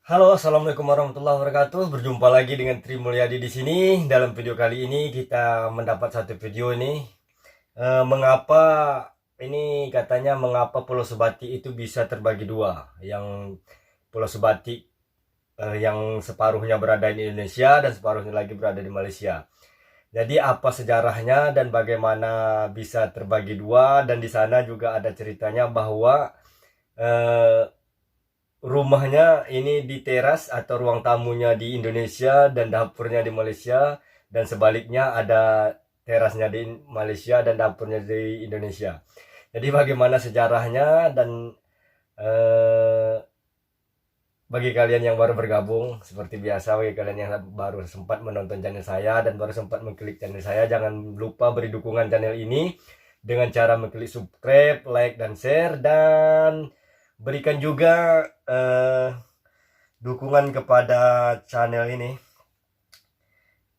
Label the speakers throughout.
Speaker 1: Halo, assalamualaikum warahmatullahi wabarakatuh. Berjumpa lagi dengan Tri Mulyadi di sini. Dalam video kali ini kita mendapat satu video ini. Mengapa ini katanya mengapa Pulau Sebati itu bisa terbagi dua? Yang Pulau Sebati yang separuhnya berada di Indonesia dan separuhnya lagi berada di Malaysia. Jadi apa sejarahnya dan bagaimana bisa terbagi dua? Dan di sana juga ada ceritanya bahwa eh, rumahnya ini di teras atau ruang tamunya di Indonesia dan dapurnya di Malaysia, dan sebaliknya ada terasnya di Malaysia dan dapurnya di Indonesia. Jadi bagaimana sejarahnya, dan eh, bagi kalian yang baru bergabung, seperti biasa bagi kalian yang baru sempat menonton channel saya dan baru sempat mengklik channel saya, jangan lupa beri dukungan channel ini dengan cara mengklik subscribe, like, dan share, dan berikan juga dukungan kepada channel ini,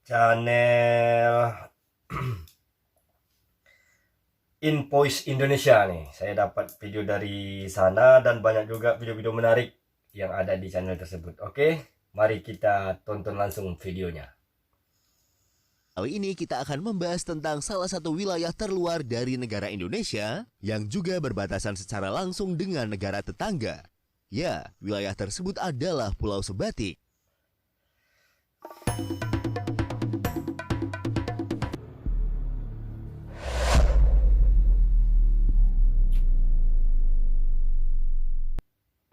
Speaker 1: channel Invoice Indonesia nih. Saya dapat video dari sana dan banyak juga video-video menarik yang ada di channel tersebut. Oke, mari kita tonton langsung videonya.
Speaker 2: Kali ini kita akan membahas tentang salah satu wilayah terluar dari negara Indonesia yang juga berbatasan secara langsung dengan negara tetangga. Ya, wilayah tersebut adalah Pulau Sebatik.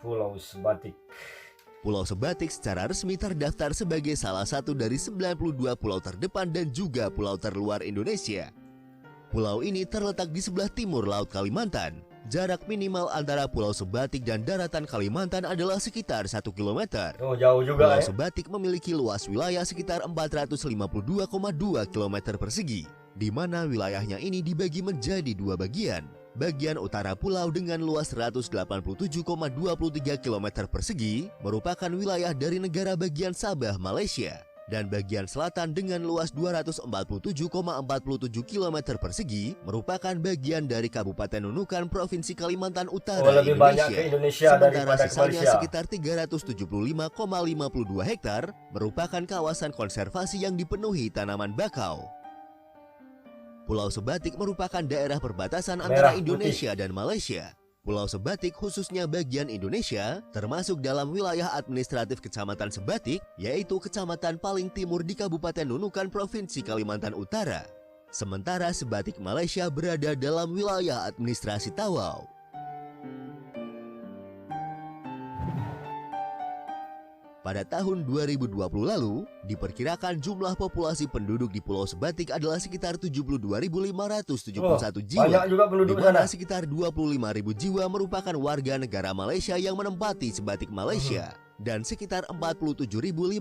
Speaker 1: Pulau Sebatik.
Speaker 2: Pulau Sebatik secara resmi terdaftar sebagai salah satu dari 92 pulau terdepan dan juga pulau terluar Indonesia. Pulau ini terletak di sebelah timur Laut Kalimantan. Jarak minimal antara Pulau Sebatik dan daratan Kalimantan adalah sekitar 1 km.
Speaker 1: Oh, jauh juga
Speaker 2: Pulau
Speaker 1: ya.
Speaker 2: Sebatik memiliki luas wilayah sekitar 452,2 km persegi, di mana wilayahnya ini dibagi menjadi dua bagian. Bagian utara pulau dengan luas 187,23 km persegi merupakan wilayah dari negara bagian Sabah, Malaysia. Dan bagian selatan dengan luas 247,47 km persegi merupakan bagian dari Kabupaten Nunukan, Provinsi Kalimantan Utara,
Speaker 1: lebih banyak ke Indonesia
Speaker 2: Sementara
Speaker 1: daripada ke
Speaker 2: sisanya
Speaker 1: Malaysia.
Speaker 2: sekitar 375,52 hektar merupakan kawasan konservasi yang dipenuhi tanaman bakau. Pulau Sebatik merupakan daerah perbatasan antara
Speaker 1: Merah putih.
Speaker 2: Indonesia dan Malaysia. Pulau Sebatik khususnya bagian Indonesia termasuk dalam wilayah administratif Kecamatan Sebatik, yaitu kecamatan paling timur di Kabupaten Nunukan, Provinsi Kalimantan Utara. Sementara Sebatik Malaysia berada dalam wilayah administrasi Tawau. Pada tahun 2020 lalu, diperkirakan jumlah populasi penduduk di Pulau Sebatik adalah sekitar 72.571 jiwa.
Speaker 1: Banyak juga penduduk
Speaker 2: di mana
Speaker 1: sana.
Speaker 2: sekitar 25.000 jiwa merupakan warga negara Malaysia yang menempati Sebatik Malaysia. Dan sekitar 47.571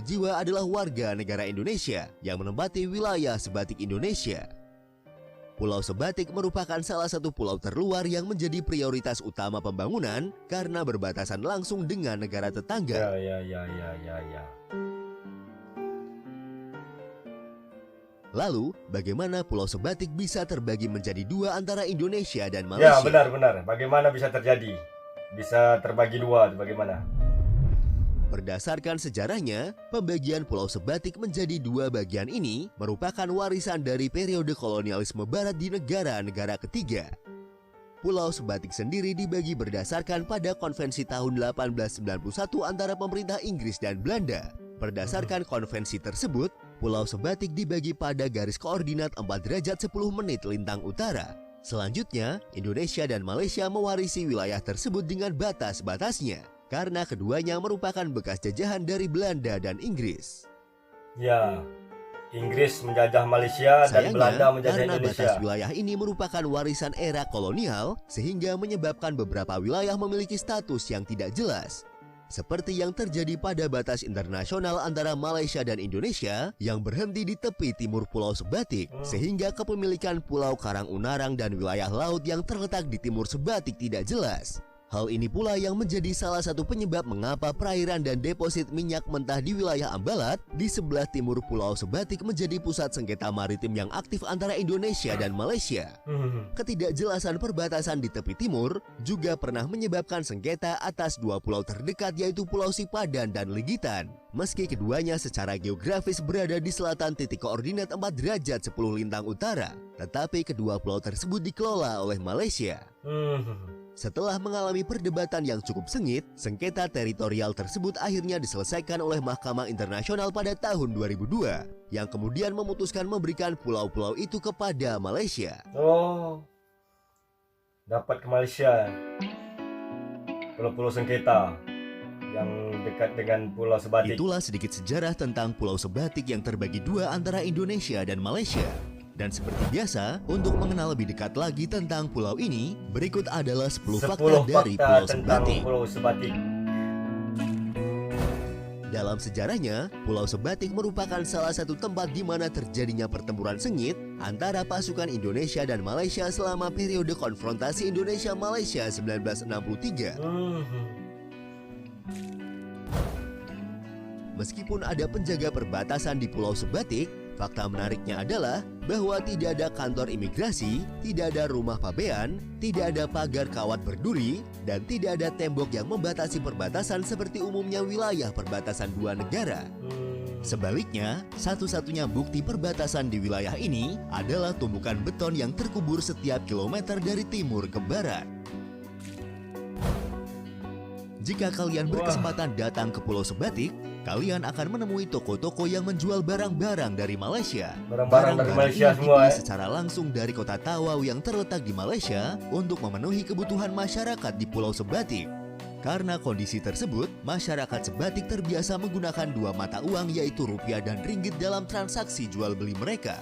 Speaker 2: jiwa adalah warga negara Indonesia yang menempati wilayah Sebatik Indonesia. Pulau Sebatik merupakan salah satu pulau terluar yang menjadi prioritas utama pembangunan karena berbatasan langsung dengan negara tetangga.
Speaker 1: Ya.
Speaker 2: Lalu, bagaimana Pulau Sebatik bisa terbagi menjadi dua antara Indonesia dan
Speaker 1: Ya,
Speaker 2: Malaysia?
Speaker 1: benar. Bagaimana bisa terjadi? Bisa terbagi dua, bagaimana?
Speaker 2: Berdasarkan sejarahnya, pembagian Pulau Sebatik menjadi dua bagian ini merupakan warisan dari periode kolonialisme barat di negara-negara ketiga. Pulau Sebatik sendiri dibagi berdasarkan pada konvensi tahun 1891 antara pemerintah Inggris dan Belanda. Berdasarkan konvensi tersebut, Pulau Sebatik dibagi pada garis koordinat 4 derajat 10 menit lintang utara. Selanjutnya, Indonesia dan Malaysia mewarisi wilayah tersebut dengan batas-batasnya, karena keduanya merupakan bekas jajahan dari Belanda dan Inggris.
Speaker 1: Ya, Inggris menjajah Malaysia dan Belanda menjajah
Speaker 2: karena
Speaker 1: Indonesia.
Speaker 2: batas wilayah ini merupakan warisan era kolonial, sehingga menyebabkan beberapa wilayah memiliki status yang tidak jelas. Seperti yang terjadi pada batas internasional antara Malaysia dan Indonesia yang berhenti di tepi timur Pulau Sebatik, sehingga kepemilikan Pulau Karang Unarang dan wilayah laut yang terletak di timur Sebatik tidak jelas. Hal ini pula yang menjadi salah satu penyebab mengapa perairan dan deposit minyak mentah di wilayah Ambalat di sebelah timur Pulau Sebatik menjadi pusat sengketa maritim yang aktif antara Indonesia dan Malaysia. Ketidakjelasan perbatasan di tepi timur juga pernah menyebabkan sengketa atas dua pulau terdekat yaitu Pulau Sipadan dan Ligitan. Meski keduanya secara geografis berada di selatan titik koordinat 4 derajat 10 lintang utara, tetapi kedua pulau tersebut dikelola oleh Malaysia. Setelah mengalami perdebatan yang cukup sengit, sengketa teritorial tersebut akhirnya diselesaikan oleh Mahkamah Internasional pada tahun 2002, yang kemudian memutuskan memberikan pulau-pulau itu kepada Malaysia.
Speaker 1: Oh, dapat ke Malaysia. Pulau-pulau sengketa yang dekat dengan Pulau Sebatik.
Speaker 2: Itulah sedikit sejarah tentang Pulau Sebatik yang terbagi dua antara Indonesia dan Malaysia. Dan seperti biasa, untuk mengenal lebih dekat lagi tentang pulau ini, berikut adalah 10 fakta dari Pulau Sebatik.
Speaker 1: Pulau Sebatik.
Speaker 2: Dalam sejarahnya, Pulau Sebatik merupakan salah satu tempat di mana terjadinya pertempuran sengit antara pasukan Indonesia dan Malaysia selama periode konfrontasi Indonesia-Malaysia 1963. Meskipun ada penjaga perbatasan di Pulau Sebatik, fakta menariknya adalah bahwa tidak ada kantor imigrasi, tidak ada rumah pabean, tidak ada pagar kawat berduri, dan tidak ada tembok yang membatasi perbatasan seperti umumnya wilayah perbatasan dua negara. Sebaliknya, satu-satunya bukti perbatasan di wilayah ini adalah tumpukan beton yang terkubur setiap kilometer dari timur ke barat. Jika kalian berkesempatan datang ke Pulau Sebatik, kalian akan menemui toko-toko yang menjual barang-barang dari Malaysia.
Speaker 1: Barang-barang dari Malaysia
Speaker 2: ini
Speaker 1: semua,
Speaker 2: dibeli secara langsung dari kota Tawau yang terletak di Malaysia untuk memenuhi kebutuhan masyarakat di Pulau Sebatik. Karena kondisi tersebut, masyarakat Sebatik terbiasa menggunakan dua mata uang yaitu rupiah dan ringgit dalam transaksi jual beli mereka.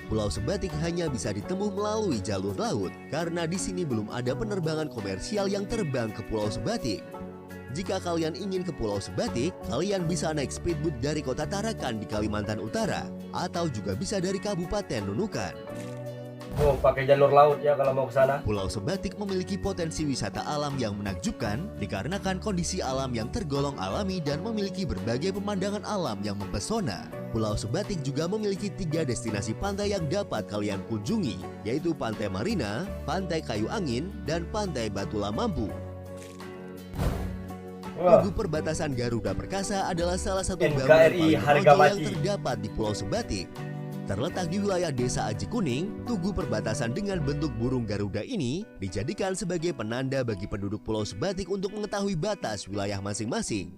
Speaker 2: Pulau Sebatik hanya bisa ditempuh melalui jalur laut karena di sini belum ada penerbangan komersial yang terbang ke Pulau Sebatik. Jika kalian ingin ke Pulau Sebatik, kalian bisa naik speedboat dari kota Tarakan di Kalimantan Utara atau juga bisa dari Kabupaten Nunukan.
Speaker 1: Oh, pakai jalur laut ya kalau mau ke sana.
Speaker 2: Pulau Sebatik memiliki potensi wisata alam yang menakjubkan dikarenakan kondisi alam yang tergolong alami dan memiliki berbagai pemandangan alam yang mempesona. Pulau Sebatik juga memiliki 3 destinasi pantai yang dapat kalian kunjungi, yaitu Pantai Marina, Pantai Kayu Angin, dan Pantai Batu Lamampu. Tugu perbatasan Garuda Perkasa adalah salah satu bangunan paling menonjol yang terdapat di Pulau Sebatik. Terletak di wilayah Desa Aji Kuning, tugu perbatasan dengan bentuk burung Garuda ini dijadikan sebagai penanda bagi penduduk Pulau Sebatik untuk mengetahui batas wilayah masing-masing.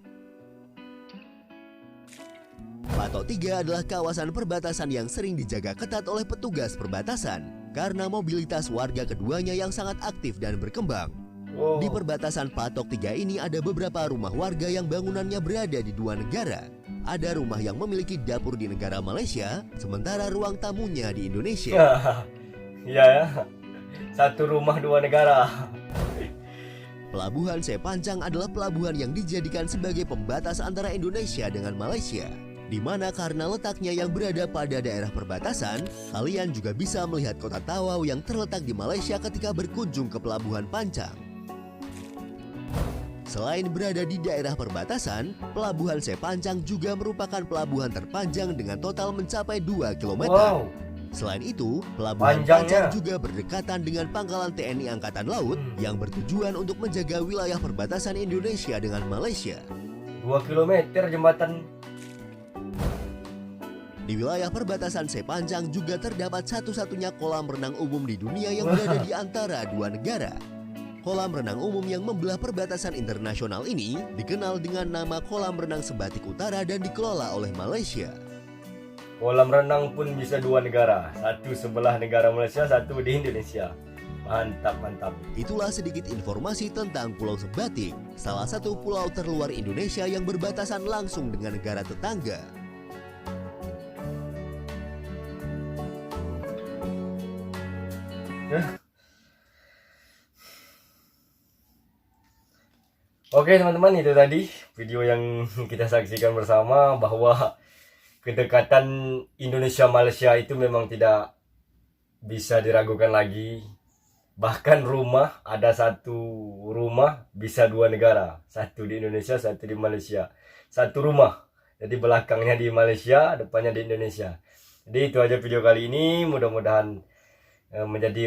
Speaker 2: Patok 3 adalah kawasan perbatasan yang sering dijaga ketat oleh petugas perbatasan karena mobilitas warga keduanya yang sangat aktif dan berkembang. Di perbatasan Patok 3 ini ada beberapa rumah warga yang bangunannya berada di dua negara. Ada rumah yang memiliki dapur di negara Malaysia, sementara ruang tamunya di Indonesia.
Speaker 1: Ya, satu rumah dua negara.
Speaker 2: Pelabuhan Sepancang adalah pelabuhan yang dijadikan sebagai pembatas antara Indonesia dengan Malaysia, di mana karena letaknya yang berada pada daerah perbatasan, kalian juga bisa melihat kota Tawau yang terletak di Malaysia ketika berkunjung ke Pelabuhan Pancang. Selain berada di daerah perbatasan, Pelabuhan Sepancang juga merupakan pelabuhan terpanjang dengan total mencapai 2 km. Selain itu, Pelabuhan Pancang juga berdekatan dengan pangkalan TNI Angkatan Laut yang bertujuan untuk menjaga wilayah perbatasan Indonesia dengan Malaysia.
Speaker 1: 2 km jembatan.
Speaker 2: Di wilayah perbatasan Sepancang juga terdapat satu-satunya kolam renang umum di dunia yang berada di antara dua negara. Kolam renang umum yang membelah perbatasan internasional ini dikenal dengan nama Kolam Renang Sebatik Utara dan dikelola oleh Malaysia.
Speaker 1: Kolam renang pun bisa dua negara, satu sebelah negara Malaysia, satu di Indonesia. Mantap, mantap.
Speaker 2: Itulah sedikit informasi tentang Pulau Sebatik, salah satu pulau terluar Indonesia yang berbatasan langsung dengan negara tetangga.
Speaker 1: Oke teman-teman, itu tadi video yang kita saksikan bersama bahwa kedekatan Indonesia-Malaysia itu memang tidak bisa diragukan lagi. Bahkan rumah, ada satu rumah bisa dua negara, satu di Indonesia, satu di Malaysia. Satu rumah, jadi belakangnya di Malaysia, depannya di Indonesia. Jadi itu aja video kali ini, mudah-mudahan menjadi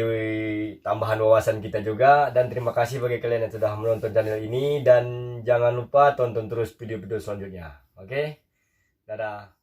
Speaker 1: tambahan wawasan kita juga. Dan terima kasih bagi kalian yang sudah menonton channel ini, dan jangan lupa tonton terus video-video selanjutnya. Oke, dadah.